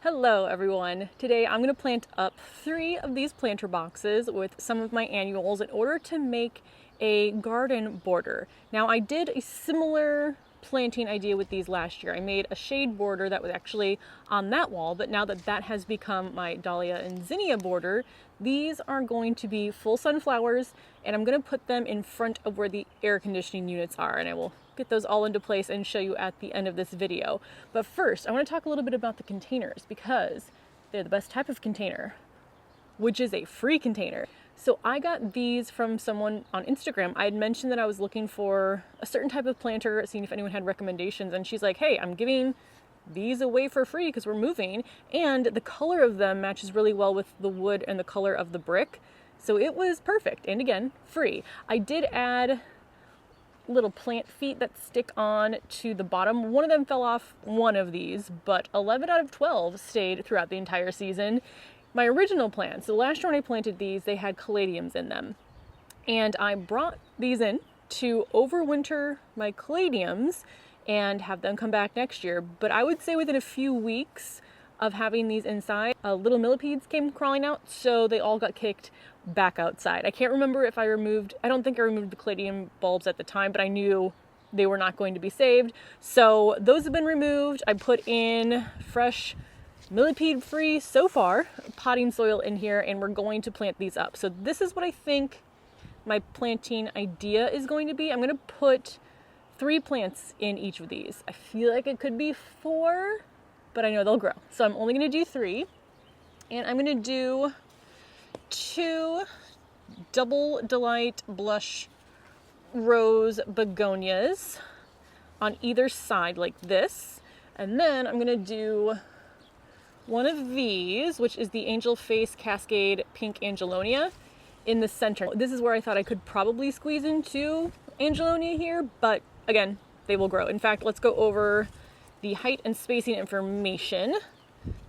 Hello everyone. Today I'm going to plant up 3 of these planter boxes with some of my annuals in order to make a garden border. Now I did a similar planting idea with these last year. I made a shade border that was actually on that wall, but now that that has become my dahlia and zinnia border, these are going to be full sunflowers, and I'm going to put them in front of where the air conditioning units are, and I will get those all into place and show you at the end of this video. But first, I want to talk a little bit about the containers because they're the best type of container, which is a free container. So I got these from someone on Instagram. I had mentioned that I was looking for a certain type of planter, seeing if anyone had recommendations, and she's like, hey, I'm giving these away for free because we're moving, and the color of them matches really well with the wood and the color of the brick. So it was perfect, and again, free. I did add little plant feet that stick on to the bottom. One of them fell off one of these, but 11 out of 12 stayed throughout the entire season. My original plants, so last year when I planted these, they had caladiums in them. And I brought these in to overwinter my caladiums and have them come back next year. But I would say within a few weeks of having these inside, little millipedes came crawling out, so they all got kicked back outside. I can't remember if I don't think I removed the caladium bulbs at the time, but I knew they were not going to be saved. So those have been removed. I put in fresh, millipede-free, so far, potting soil in here, and we're going to plant these up. So this is what I think my planting idea is going to be. I'm going to put 3 plants in each of these. I feel like it could be 4, but I know they'll grow. So I'm only going to do 3, and I'm going to do 2 Double Delight Blush Rose Begonias on either side like this. And then I'm going to do one of these, which is the Angel Face Cascade Pink Angelonia in the center. This is where I thought I could probably squeeze into Angelonia here, but again, they will grow. In fact, let's go over the height and spacing information,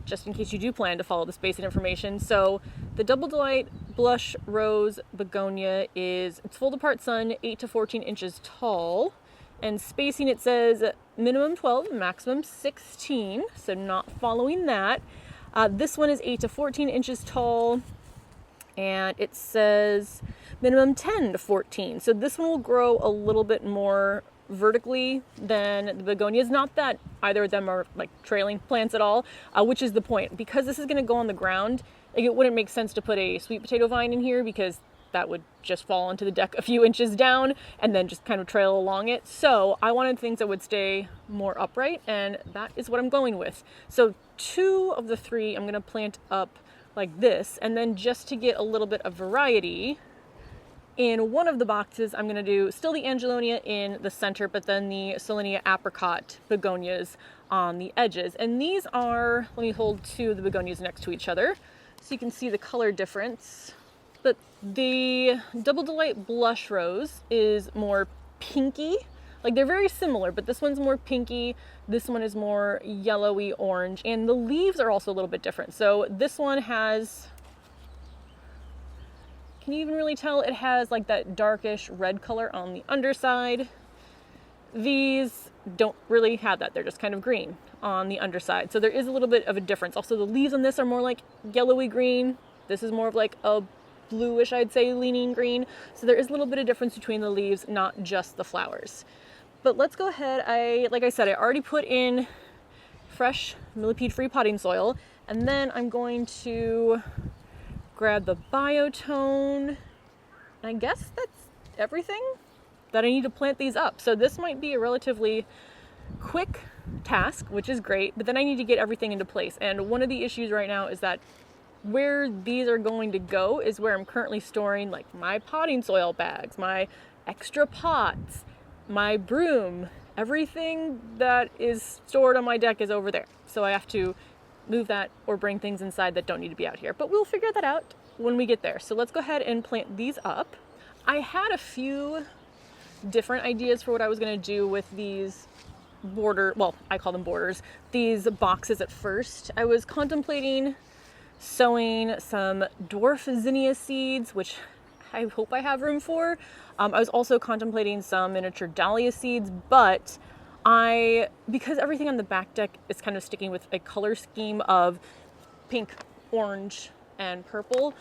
just in case you do plan to follow the spacing information. So the Double Delight Blush Rose Begonia it's full apart sun, 8 to 14 inches tall. And spacing, it says minimum 12, maximum 16, so not following that. This one is 8 to 14 inches tall, and it says minimum 10 to 14. So this one will grow a little bit more vertically than the begonias. Not that either of them are like trailing plants at all, which is the point. Because this is going to go on the ground, like, it wouldn't make sense to put a sweet potato vine in here because that would just fall onto the deck a few inches down and then just kind of trail along it. So I wanted things that would stay more upright, and that is what I'm going with. So 2 of the 3 I'm going to plant up like this, and then just to get a little bit of variety, in one of the boxes I'm going to do still the Angelonia in the center, but then the Solenia apricot begonias on the edges. And these are, let me hold 2 of the begonias next to each other so you can see the color difference. But the Double Delight Blush Rose is more pinky. Like, they're very similar, but this one's more pinky. This one is more yellowy orange, and the leaves are also a little bit different. So this one has, can you even really tell? It has like that darkish red color on the underside. These don't really have that. They're just kind of green on the underside. So there is a little bit of a difference. Also, the leaves on this are more like yellowy green. This is more of like a bluish, I'd say, leaning green. So there is a little bit of difference between the leaves, not just the flowers. But let's go ahead. Like I said, I already put in fresh millipede-free potting soil, and then I'm going to grab the biotone. I guess that's everything that I need to plant these up. So this might be a relatively quick task, which is great, but then I need to get everything into place. And one of the issues right now is that where these are going to go is where I'm currently storing like my potting soil bags, my extra pots, my broom. Everything that is stored on my deck is over there. So I have to move that or bring things inside that don't need to be out here. But we'll figure that out when we get there. So let's go ahead and plant these up. I had a few different ideas for what I was going to do with these I call them borders, these boxes at first. I was contemplating sowing some dwarf zinnia seeds, which I hope I have room for. I was also contemplating some miniature dahlia seeds, but Because everything on the back deck is kind of sticking with a color scheme of pink, orange, and purple,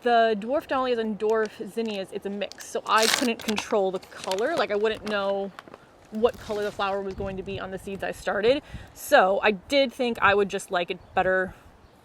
the dwarf dahlias and dwarf zinnias, it's a mix. So I couldn't control the color. Like I wouldn't know what color the flower was going to be on the seeds I started. So I did think I would just like it better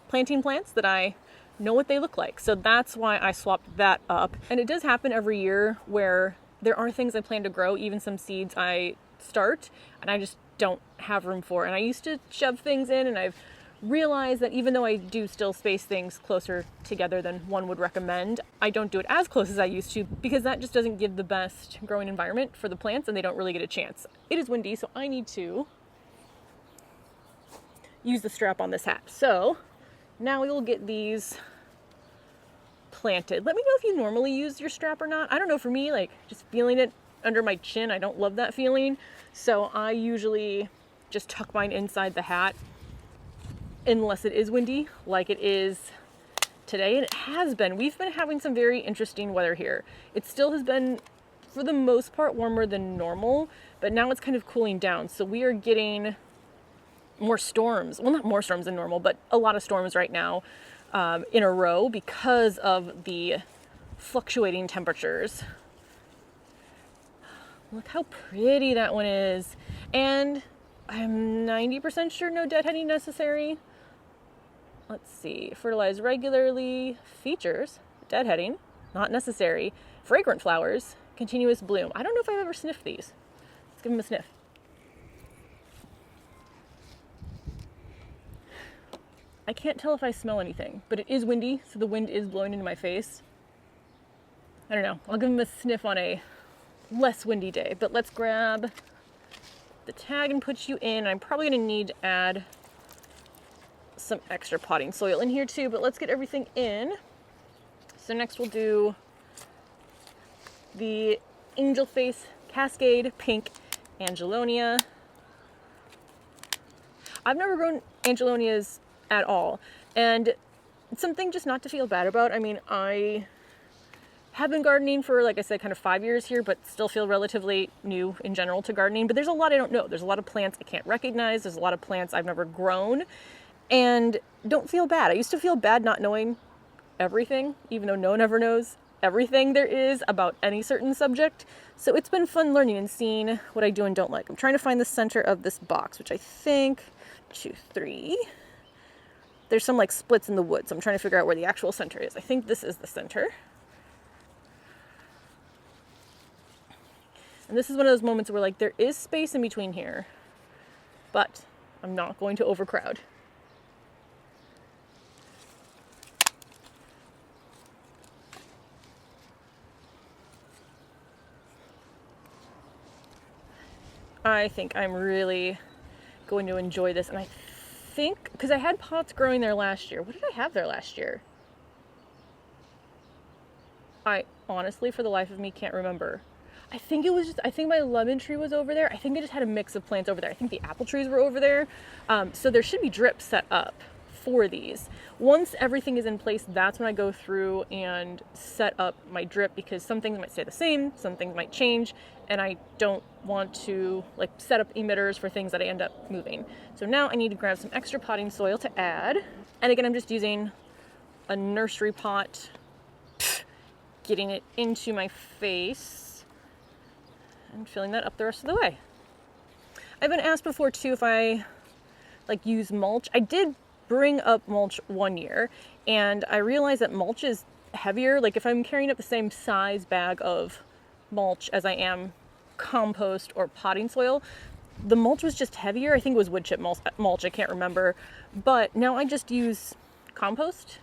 planting plants that I know what they look like. So that's why I swapped that up. And it does happen every year where there are things I plan to grow, even some seeds I start, and I just don't have room for. And I used to shove things in, and I've realized that even though I do still space things closer together than one would recommend, I don't do it as close as I used to, because that just doesn't give the best growing environment for the plants and they don't really get a chance. It is windy, so I need to use the strap on this hat. So now we will get these planted. Let me know if you normally use your strap or not. I don't know, for me, like just feeling it under my chin, I don't love that feeling. So I usually just tuck mine inside the hat unless it is windy like it is today, and it has been. We've been having some very interesting weather here. It still has been, for the most part, warmer than normal, but now it's kind of cooling down. So we are getting more storms. Well, not more storms than normal, but a lot of storms right now in a row because of the fluctuating temperatures. Look how pretty that one is. And I'm 90% sure no deadheading necessary. Let's see. Fertilize regularly. Features. Deadheading. Not necessary. Fragrant flowers. Continuous bloom. I don't know if I've ever sniffed these. Let's give them a sniff. I can't tell if I smell anything, but it is windy, so the wind is blowing into my face. I don't know. I'll give them a sniff on a less windy day. But let's grab the tag and put you in. I'm probably going to need to add some extra potting soil in here too, but let's get everything in. So next we'll do the Angel Face Cascade Pink Angelonia. I've never grown Angelonias at all, and it's something just not to feel bad about. I mean, I have been gardening for, like I said, kind of 5 years here, but still feel relatively new in general to gardening. But there's a lot I don't know. There's a lot of plants I can't recognize. There's a lot of plants I've never grown, and don't feel bad. I used to feel bad not knowing everything, even though no one ever knows everything there is about any certain subject. So it's been fun learning and seeing what I do and don't like. I'm trying to find the center of this box, which I think, 2, 3. There's some like splits in the wood, so I'm trying to figure out where the actual center is. I think this is the center. And this is one of those moments where like there is space in between here, but I'm not going to overcrowd. I think I'm really going to enjoy this, and I think, because I had pots growing there last year. What did I have there last year? I honestly, for the life of me, can't remember. I think it was just, I think my lemon tree was over there. I think I just had a mix of plants over there. I think the apple trees were over there. So there should be drips set up for these. Once everything is in place, that's when I go through and set up my drip, because some things might stay the same, some things might change, and I don't want to like set up emitters for things that I end up moving. So now I need to grab some extra potting soil to add. And again, I'm just using a nursery pot, getting it into my face and filling that up the rest of the way. I've been asked before too if I like use mulch. I did bring up mulch one year, and I realized that mulch is heavier. Like if I'm carrying up the same size bag of mulch as I am compost or potting soil, the mulch was just heavier. I think it was wood chip mulch, I can't remember. But now I just use compost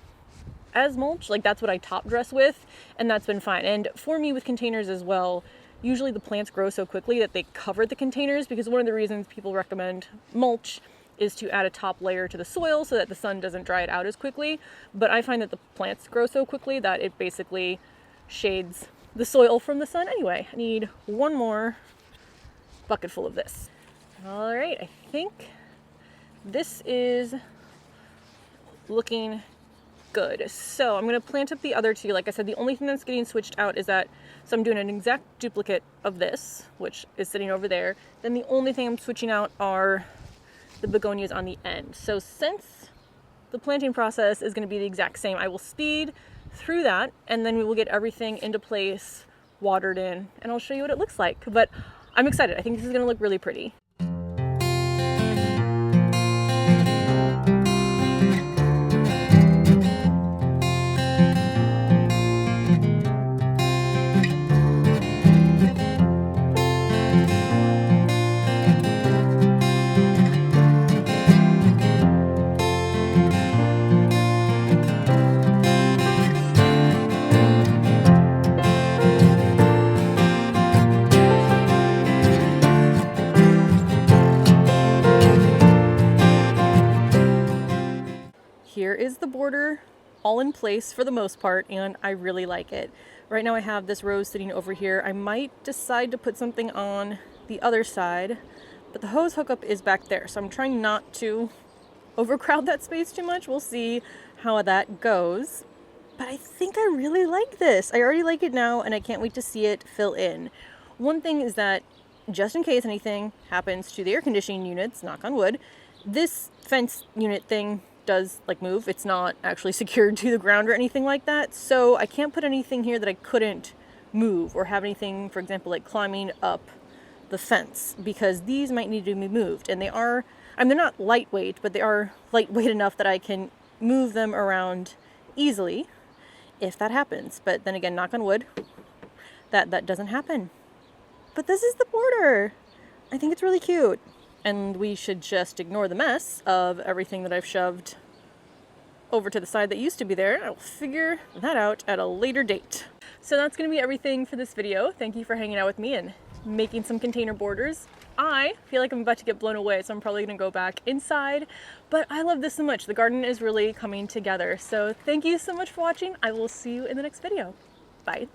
as mulch. Like that's what I top dress with, and that's been fine. And for me with containers as well, usually the plants grow so quickly that they cover the containers, because one of the reasons people recommend mulch is to add a top layer to the soil so that the sun doesn't dry it out as quickly. But I find that the plants grow so quickly that it basically shades the soil from the sun anyway. I need one more bucket full of this. All right, I think this is looking good. So I'm gonna plant up the other two. Like I said, the only thing that's getting switched out is that, so I'm doing an exact duplicate of this, which is sitting over there. Then the only thing I'm switching out are the begonias on the end. So since the planting process is gonna be the exact same, I will speed through that and then we will get everything into place, watered in, and I'll show you what it looks like. But I'm excited. I think this is gonna look really pretty. Here is the border all in place for the most part, and I really like it. Right now I have this rose sitting over here. I might decide to put something on the other side, but the hose hookup is back there, so I'm trying not to overcrowd that space too much. We'll see how that goes. But I think I really like this. I already like it now, and I can't wait to see it fill in. One thing is that, just in case anything happens to the air conditioning units, knock on wood, this fence unit thing does like move. It's not actually secured to the ground or anything like that. So I can't put anything here that I couldn't move, or have anything, for example, like climbing up the fence, because these might need to be moved. And they are, I mean, they're not lightweight, but they are lightweight enough that I can move them around easily if that happens. But then again, knock on wood, that doesn't happen. But this is the border. I think it's really cute. And we should just ignore the mess of everything that I've shoved over to the side that used to be there. I'll figure that out at a later date. So that's going to be everything for this video. Thank you for hanging out with me and making some container borders. I feel like I'm about to get blown away, so I'm probably going to go back inside. But I love this so much. The garden is really coming together. So thank you so much for watching. I will see you in the next video. Bye.